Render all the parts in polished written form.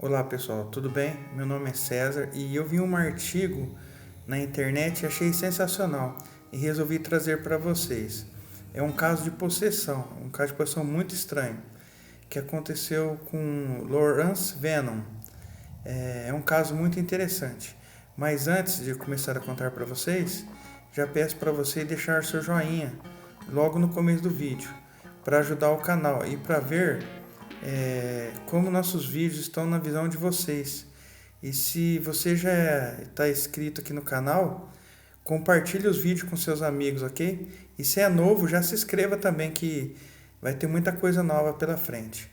Olá pessoal, tudo bem? Meu nome é César e eu vi um artigo na internet e achei sensacional e resolvi trazer para vocês. É um caso de possessão, um caso de possessão muito estranho que aconteceu com Lawrence Venom. É um caso muito interessante. Mas antes de eu começar a contar para vocês, já peço para você deixar seu joinha logo no começo do vídeo para ajudar o canal e para ver como nossos vídeos estão na visão de vocês. E se você já está inscrito aqui no canal, compartilhe os vídeos com seus amigos, ok? E se é novo, já se inscreva também que vai ter muita coisa nova pela frente.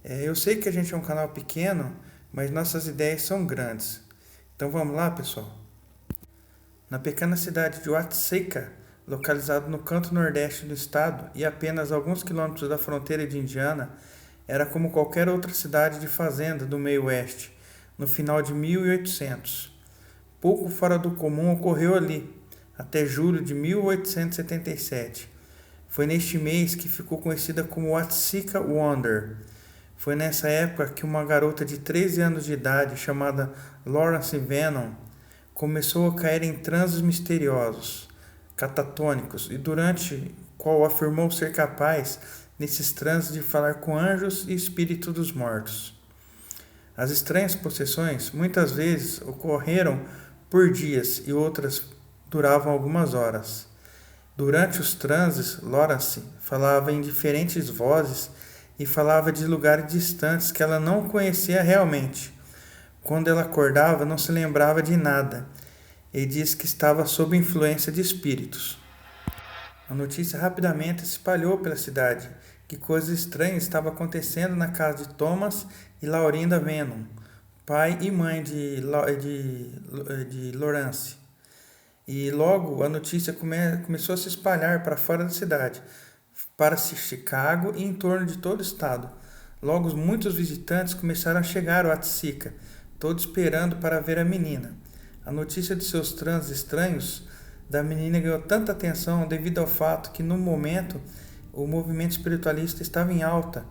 Eu sei que a gente é um canal pequeno, mas nossas ideias são grandes. Então vamos lá, pessoal? Na pequena cidade de Watseka, localizado no canto nordeste do estado e apenas alguns quilômetros da fronteira de Indiana, era como qualquer outra cidade de fazenda do meio oeste, no final de 1800. Pouco fora do comum ocorreu ali, até julho de 1877. Foi neste mês que ficou conhecida como Watseka Wonder. Foi nessa época que uma garota de 13 anos de idade, chamada Lawrence Venom, começou a cair em transes misteriosos, catatônicos, e durante qual afirmou ser capaz, nesses transes, de falar com anjos e espíritos dos mortos. As estranhas possessões muitas vezes ocorreram por dias e outras duravam algumas horas. Durante os transes, Lawrence falava em diferentes vozes e falava de lugares distantes que ela não conhecia realmente. Quando ela acordava, não se lembrava de nada e disse que estava sob influência de espíritos. A notícia rapidamente se espalhou pela cidade que coisas estranhas estavam acontecendo na casa de Thomas e Laurinda Venom, pai e mãe de Lawrence. E logo a notícia começou a se espalhar para fora da cidade, para Chicago e em torno de todo o estado. Logo muitos visitantes começaram a chegar ao Watseka, todos esperando para ver a menina. A notícia de seus transes estranhos da menina ganhou tanta atenção devido ao fato que no momento o movimento espiritualista estava em alta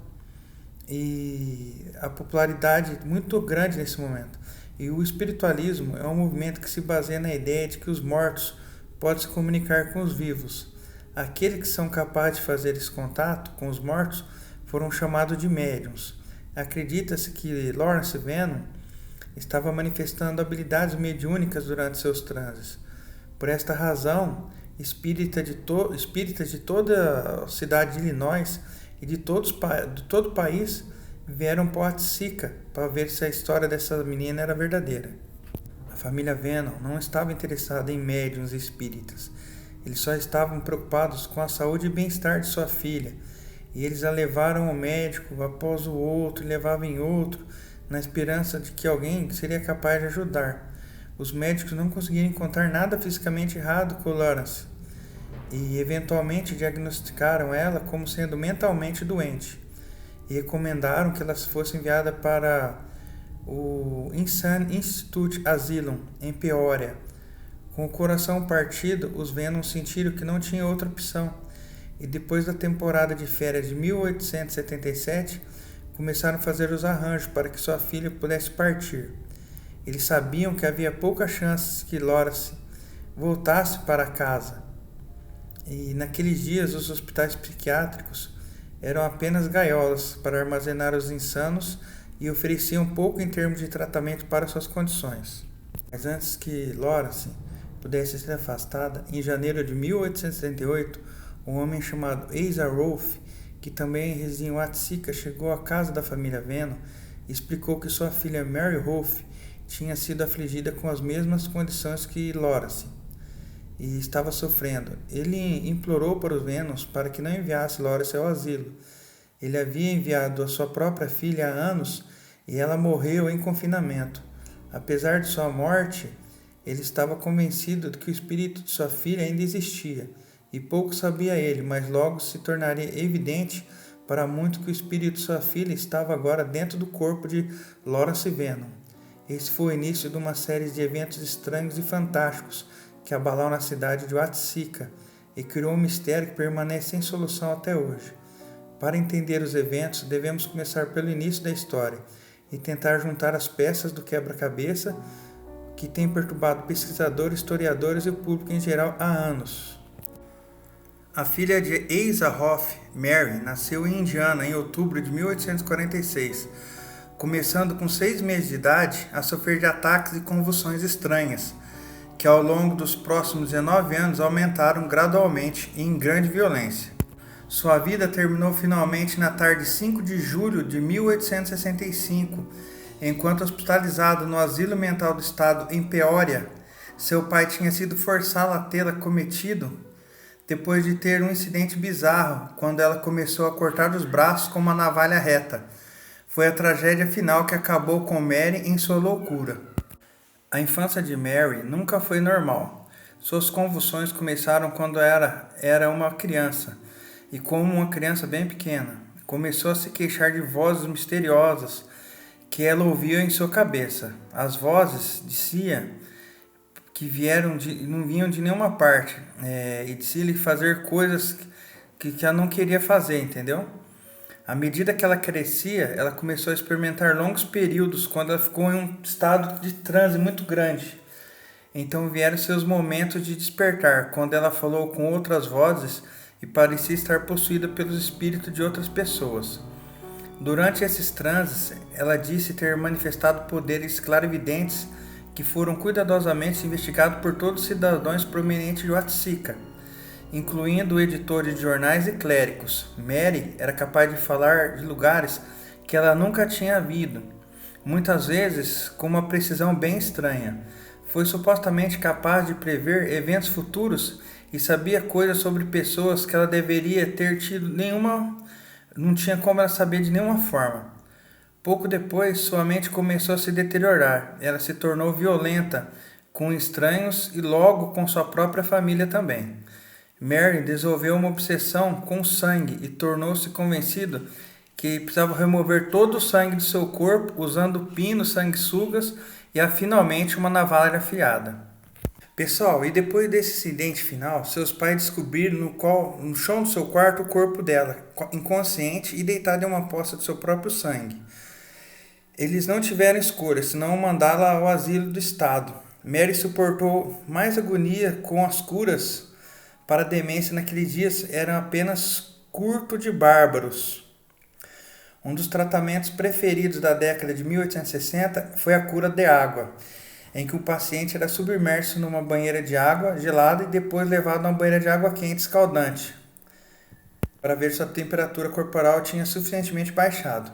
e a popularidade muito grande nesse momento. E o espiritualismo é um movimento que se baseia na ideia de que os mortos podem se comunicar com os vivos. Aqueles que são capazes de fazer esse contato com os mortos foram chamados de médiuns. Acredita-se que Lawrence Venom estava manifestando habilidades mediúnicas durante seus transes. Por esta razão, espíritas de toda a cidade de Illinois e de todo o país vieram para Watseka para ver se a história dessa menina era verdadeira. A família Venom não estava interessada em médiuns e espíritas. Eles só estavam preocupados com a saúde e bem-estar de sua filha. E eles a levaram ao médico após o outro e levavam em outro, na esperança de que alguém seria capaz de ajudar. Os médicos não conseguiram encontrar nada fisicamente errado com Lawrence e eventualmente diagnosticaram ela como sendo mentalmente doente e recomendaram que ela fosse enviada para o Insane Institute Asylum em Peoria. Com o coração partido, os Venom sentiram que não tinha outra opção e depois da temporada de férias de 1877 começaram a fazer os arranjos para que sua filha pudesse partir. Eles sabiam que havia poucas chances que Lawrence voltasse para casa. E naqueles dias os hospitais psiquiátricos eram apenas gaiolas para armazenar os insanos e ofereciam pouco em termos de tratamento para suas condições. Mas antes que Lawrence pudesse ser afastada, em janeiro de 1878, um homem chamado Asa Rolfe, que também residia em Watseka, chegou à casa da família Venom e explicou que sua filha Mary Rolfe tinha sido afligida com as mesmas condições que Lawrence e estava sofrendo. Ele implorou para os Venoms para que não enviasse Lawrence ao asilo. Ele havia enviado a sua própria filha há anos e ela morreu em confinamento. Apesar de sua morte, ele estava convencido de que o espírito de sua filha ainda existia, e pouco sabia ele, mas logo se tornaria evidente para muito que o espírito de sua filha estava agora dentro do corpo de Lawrence Venom. Esse foi o início de uma série de eventos estranhos e fantásticos que abalaram a cidade de Watseka e criou um mistério que permanece sem solução até hoje. Para entender os eventos, devemos começar pelo início da história e tentar juntar as peças do quebra-cabeça que tem perturbado pesquisadores, historiadores e o público em geral há anos. A filha de Asa Hoff, Mary, nasceu em Indiana em outubro de 1846, começando com 6 meses de idade a sofrer de ataques e convulsões estranhas, que ao longo dos próximos 19 anos aumentaram gradualmente e em grande violência. Sua vida terminou finalmente na tarde de 5 de julho de 1865, enquanto hospitalizado no asilo mental do estado em Peoria. Seu pai tinha sido forçá-la a tê-la cometido depois de ter um incidente bizarro, quando ela começou a cortar os braços com uma navalha reta. Foi a tragédia final que acabou com Mary em sua loucura. A infância de Mary nunca foi normal. Suas convulsões começaram quando era uma criança, e como uma criança bem pequena, começou a se queixar de vozes misteriosas que ela ouvia em sua cabeça. As vozes, dizia, que não vinham de nenhuma parte, e dizia-lhe fazer coisas que ela não queria fazer, entendeu? À medida que ela crescia, ela começou a experimentar longos períodos quando ela ficou em um estado de transe muito grande. Então vieram seus momentos de despertar, quando ela falou com outras vozes e parecia estar possuída pelos espíritos de outras pessoas. Durante esses transes, ela disse ter manifestado poderes clarividentes que foram cuidadosamente investigados por todos os cidadãos prominentes de Oaxaca, incluindo editores de jornais e clérigos. Mary era capaz de falar de lugares que ela nunca tinha havido, muitas vezes com uma precisão bem estranha. Foi supostamente capaz de prever eventos futuros e sabia coisas sobre pessoas que ela deveria ter tido não tinha como ela saber de nenhuma forma. Pouco depois, sua mente começou a se deteriorar. Ela se tornou violenta com estranhos e logo com sua própria família também. Mary desenvolveu uma obsessão com o sangue e tornou-se convencido que precisava remover todo o sangue do seu corpo usando pinos, sanguessugas e finalmente uma navalha afiada. Pessoal, e depois desse incidente final, seus pais descobriram no chão do seu quarto o corpo dela, inconsciente e deitada em uma poça de seu próprio sangue. Eles não tiveram escolha, senão mandá-la ao asilo do estado. Mary suportou mais agonia com as curas para a demência naqueles dias eram apenas curto de bárbaros. Um dos tratamentos preferidos da década de 1860 foi a cura de água, em que o paciente era submerso numa banheira de água gelada e depois levado a uma banheira de água quente escaldante, para ver se a temperatura corporal tinha suficientemente baixado.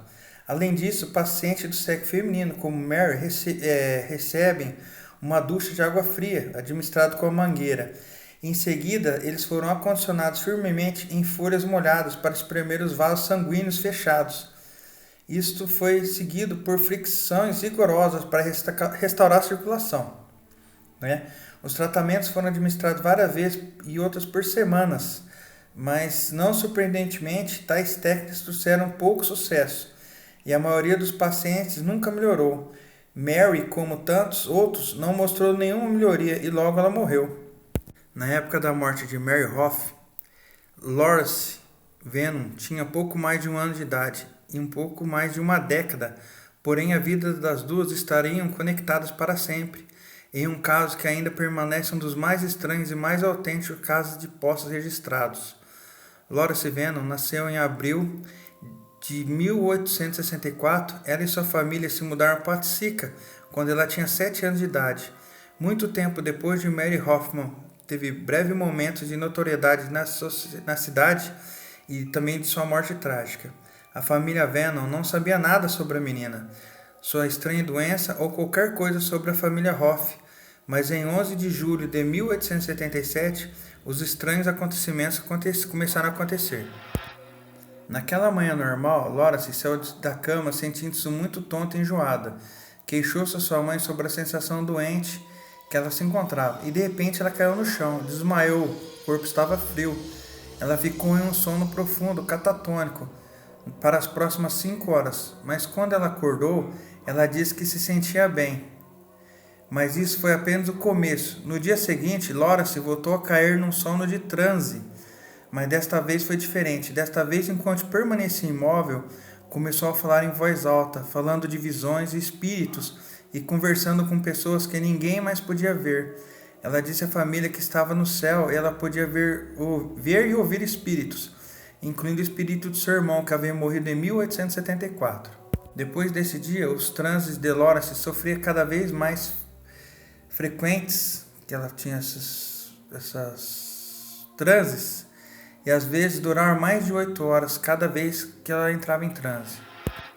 Além disso, pacientes do sexo feminino, como Mary, recebem uma ducha de água fria, administrada com a mangueira. Em seguida, eles foram acondicionados firmemente em folhas molhadas para espremer os vasos sanguíneos fechados. Isto foi seguido por fricções rigorosas para restaurar a circulação. Os tratamentos foram administrados várias vezes e outras por semanas, mas, não surpreendentemente, tais técnicas trouxeram pouco sucesso e a maioria dos pacientes nunca melhorou. Mary, como tantos outros, não mostrou nenhuma melhoria e logo ela morreu. Na época da morte de Mary Hoff, Lawrence Venom tinha pouco mais de 1 ano de idade e um pouco mais de uma década, porém a vida das duas estariam conectadas para sempre, em um caso que ainda permanece um dos mais estranhos e mais autênticos casos de postos registrados. Lawrence Venom nasceu em abril de 1864, ela e sua família se mudaram para Oaxaca quando ela tinha 7 anos de idade. Muito tempo depois de Mary Hoffman teve breve momentos de notoriedade na cidade e também de sua morte trágica. A família Venom não sabia nada sobre a menina, sua estranha doença ou qualquer coisa sobre a família Hoff, mas em 11 de julho de 1877, os estranhos acontecimentos começaram a acontecer. Naquela manhã normal, Lawrence saiu da cama sentindo-se muito tonta e enjoada. Queixou-se a sua mãe sobre a sensação doente que ela se encontrava, e de repente ela caiu no chão, desmaiou, o corpo estava frio. Ela ficou em um sono profundo, catatônico, para as próximas 5 horas, mas quando ela acordou, ela disse que se sentia bem. Mas isso foi apenas o começo. No dia seguinte, Lawrence voltou a cair num sono de transe, mas desta vez foi diferente. Desta vez, enquanto permanecia imóvel, Começou a falar em voz alta, falando de visões e espíritos e conversando com pessoas que ninguém mais podia ver. Ela disse à família que estava no céu e ela podia ver e ouvir espíritos, incluindo o espírito de seu irmão que havia morrido em 1874. Depois desse dia, os transes de Lawrence sofriam cada vez mais frequentes, que ela tinha essas transes, e às vezes duraram mais de 8 horas cada vez que ela entrava em transe.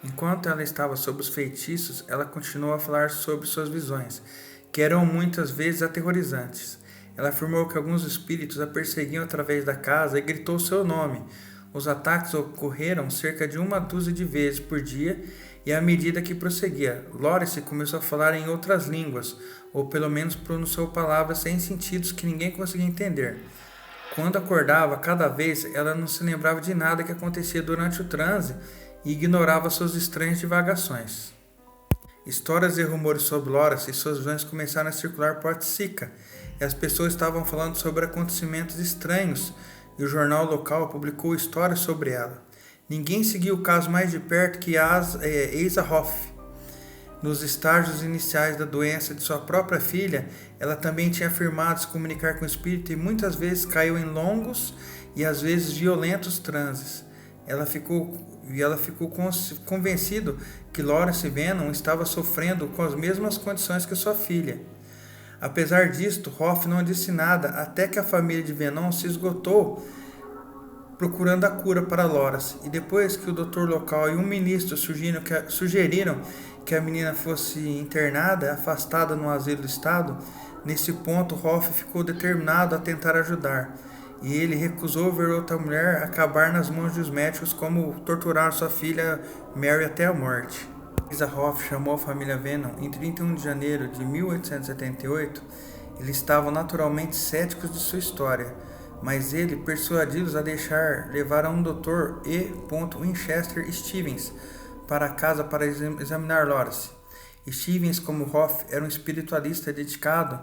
Enquanto ela estava sob os feitiços, ela continuou a falar sobre suas visões, que eram muitas vezes aterrorizantes. Ela afirmou que alguns espíritos a perseguiam através da casa e gritou seu nome. Os ataques ocorreram cerca de 1 dúzia de vezes por dia e à medida que prosseguia, Lawrence começou a falar em outras línguas, ou pelo menos pronunciou palavras sem sentidos que ninguém conseguia entender. Quando acordava, cada vez ela não se lembrava de nada que acontecia durante o transe e ignorava suas estranhas divagações. Histórias e rumores sobre Lawrence e suas visões começaram a circular por Attica, e as pessoas estavam falando sobre acontecimentos estranhos, e o jornal local publicou histórias sobre ela. Ninguém seguiu o caso mais de perto que Asa Hoff. Nos estágios iniciais da doença de sua própria filha, ela também tinha afirmado se comunicar com o espírito e muitas vezes caiu em longos e às vezes violentos transes. Ela ficou convencido que Lawrence Venom estava sofrendo com as mesmas condições que sua filha. Apesar disto, Hoff não disse nada até que a família de Venom se esgotou procurando a cura para Lawrence, e depois que o doutor local e um ministro sugeriram que a menina fosse internada, afastada no asilo do estado, nesse ponto Hoff ficou determinado a tentar ajudar, e ele recusou ver outra mulher acabar nas mãos dos médicos como torturaram sua filha Mary até a morte. Asa Hoff chamou a família Venom em 31 de janeiro de 1878. Eles estavam naturalmente céticos de sua história, mas ele persuadiu-os a deixar levar a um Dr. E. Winchester Stevens para casa para examinar Lawrence. Stevens, como Hoff, era um espiritualista dedicado,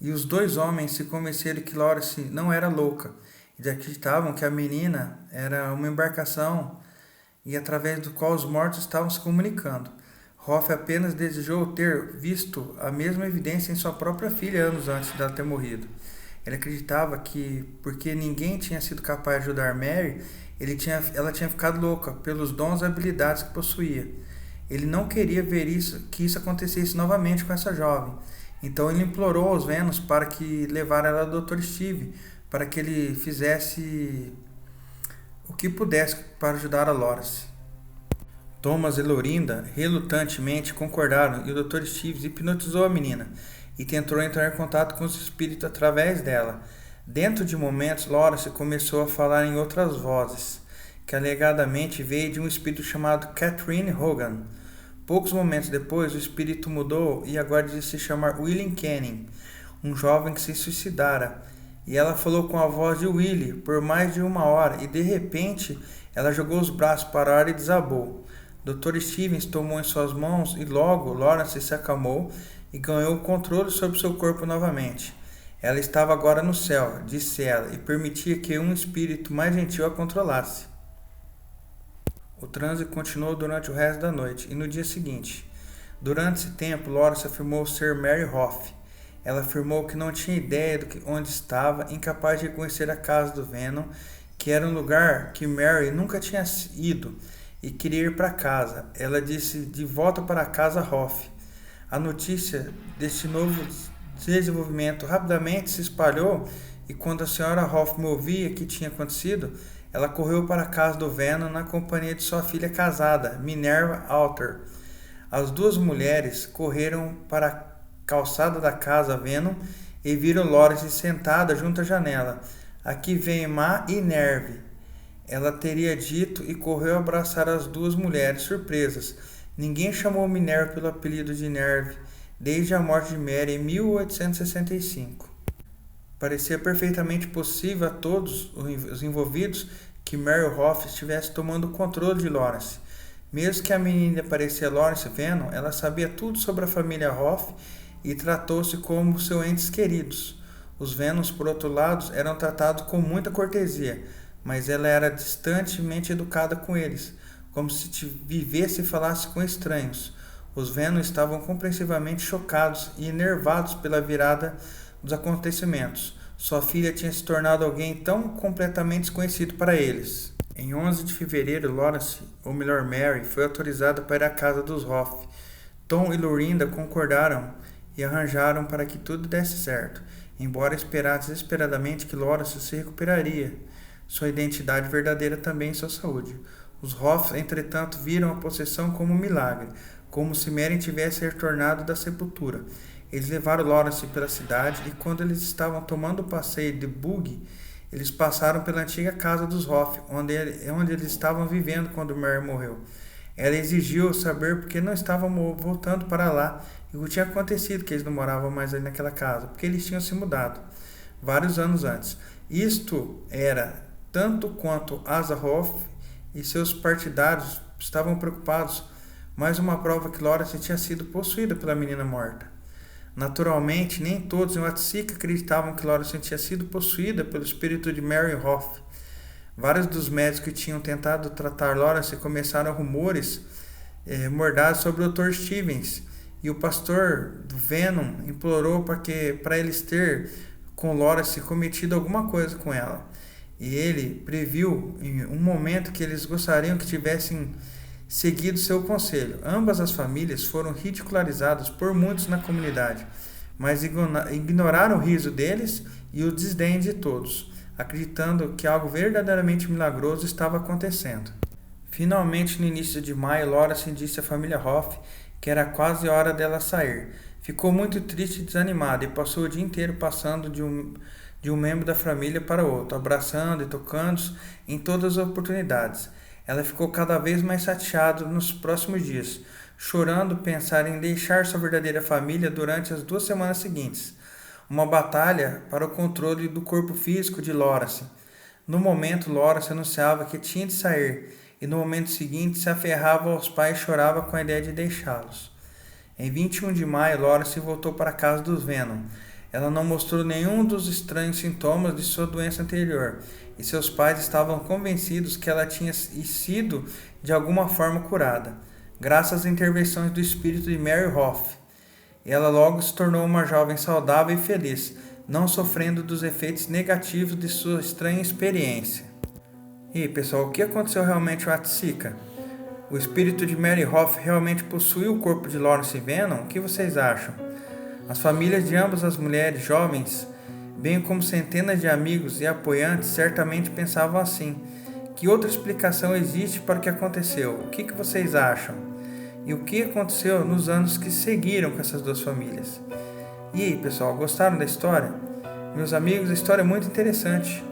e os dois homens se convenceram que Lawrence não era louca. Eles acreditavam que a menina era uma embarcação e através do qual os mortos estavam se comunicando. Hoff apenas desejou ter visto a mesma evidência em sua própria filha anos antes dela ter morrido. Ele acreditava que, porque ninguém tinha sido capaz de ajudar Mary, ela tinha ficado louca pelos dons e habilidades que possuía. Ele não queria ver que isso acontecesse novamente com essa jovem. Então ele implorou aos Venoms para que levaram ela ao Dr. Steve, para que ele fizesse o que pudesse para ajudar a Lawrence. Thomas e Lorinda relutantemente concordaram e o Dr. Steve hipnotizou a menina e tentou entrar em contato com os espíritos através dela. Dentro de momentos, Lawrence começou a falar em outras vozes, que alegadamente veio de um espírito chamado Catherine Hogan. Poucos momentos depois, o espírito mudou e agora dizia se chamar William Canning, um jovem que se suicidara. E ela falou com a voz de Willie por mais de 1 hora e de repente ela jogou os braços para o ar e desabou. Dr. Stevens tomou em suas mãos e logo Lawrence se acalmou e ganhou o controle sobre seu corpo novamente. Ela estava agora no céu, disse ela, e permitia que um espírito mais gentil a controlasse. O transe continuou durante o resto da noite e no dia seguinte. Durante esse tempo, Lawrence afirmou ser Mary Hoff. Ela afirmou que não tinha ideia de onde estava, incapaz de reconhecer a casa do Venom, que era um lugar que Mary nunca tinha ido e queria ir para casa. Ela disse de volta para casa Hoff. A notícia deste novo desenvolvimento rapidamente se espalhou e quando a senhora Hoff ouvia o que tinha acontecido, ela correu para a casa do Venom na companhia de sua filha casada, Minerva Alter. As duas mulheres correram para a calçada da casa Venom e viram Lawrence sentada junto à janela. Aqui vem Ma e Nerve, ela teria dito e correu abraçar as duas mulheres surpresas. Ninguém chamou Minerva pelo apelido de Nerve desde a morte de Mary em 1865. Parecia perfeitamente possível a todos os envolvidos que Mary Hoff estivesse tomando o controle de Lawrence. Mesmo que a menina parecia Lawrence Venom, ela sabia tudo sobre a família Hoff e tratou-se como seus entes queridos. Os Venoms, por outro lado, eram tratados com muita cortesia, mas ela era distantemente educada com eles, como se vivesse e falasse com estranhos. Os Venom estavam compreensivamente chocados e enervados pela virada dos acontecimentos. Sua filha tinha se tornado alguém tão completamente desconhecido para eles. Em 11 de fevereiro, Lawrence, ou melhor Mary, foi autorizada para ir à casa dos Hoff. Tom e Lorinda concordaram e arranjaram para que tudo desse certo, embora esperasse desesperadamente que Lawrence se recuperaria, sua identidade verdadeira também e sua saúde. Os Hoff, entretanto, viram a possessão como um milagre, como se Mary tivesse retornado da sepultura. Eles levaram Lawrence pela cidade e quando eles estavam tomando o passeio de buggy, eles passaram pela antiga casa dos Hoff, onde eles estavam vivendo quando Mary morreu. Ela exigiu saber por que não estavam voltando para lá e o que tinha acontecido, que eles não moravam mais ali naquela casa, porque eles tinham se mudado vários anos antes. Isto era tanto quanto Asa Hoff e seus partidários estavam preocupados, mais uma prova que Lawrence tinha sido possuída pela menina morta. Naturalmente, nem todos em Watsika acreditavam que Lawrence tinha sido possuída pelo espírito de Mary Hoff. Vários dos médicos que tinham tentado tratar Lawrence começaram rumores mordados sobre o Dr. Stevens, e o pastor do Venom implorou para eles ter com Lawrence cometido alguma coisa com ela. E ele previu em um momento que eles gostariam que tivessem seguido seu conselho. Ambas as famílias foram ridicularizadas por muitos na comunidade, mas ignoraram o riso deles e o desdém de todos, acreditando que algo verdadeiramente milagroso estava acontecendo. Finalmente, no início de maio, Lawrence disse à família Hoff que era quase hora dela sair. Ficou muito triste e desanimada e passou o dia inteiro passando de um membro da família para outro, abraçando e tocando em todas as oportunidades. Ela ficou cada vez mais chateada nos próximos dias, chorando pensar em deixar sua verdadeira família durante as 2 semanas seguintes. Uma batalha para o controle do corpo físico de Lawrence. No momento, Lawrence anunciava que tinha de sair, e no momento seguinte se aferrava aos pais e chorava com a ideia de deixá-los. Em 21 de maio, Lawrence voltou para a casa dos Venom. Ela não mostrou nenhum dos estranhos sintomas de sua doença anterior, e seus pais estavam convencidos que ela tinha sido de alguma forma curada, graças às intervenções do espírito de Mary Hoff. Ela logo se tornou uma jovem saudável e feliz, não sofrendo dos efeitos negativos de sua estranha experiência. E aí, pessoal, o que aconteceu realmente em Watsika? O espírito de Mary Hoff realmente possuiu o corpo de Lawrence Venom? O que vocês acham? As famílias de ambas as mulheres jovens, bem como centenas de amigos e apoiantes, certamente pensavam assim. Que outra explicação existe para o que aconteceu? O que vocês acham? E o que aconteceu nos anos que seguiram com essas 2 famílias? E aí, pessoal, gostaram da história? Meus amigos, a história é muito interessante.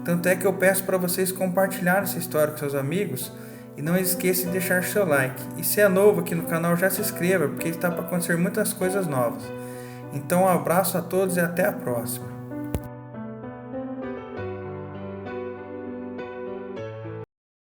Tanto é que eu peço para vocês compartilharem essa história com seus amigos e não esqueça de deixar seu like. E se é novo aqui no canal, já se inscreva, porque está para acontecer muitas coisas novas. Então, um abraço a todos e até a próxima.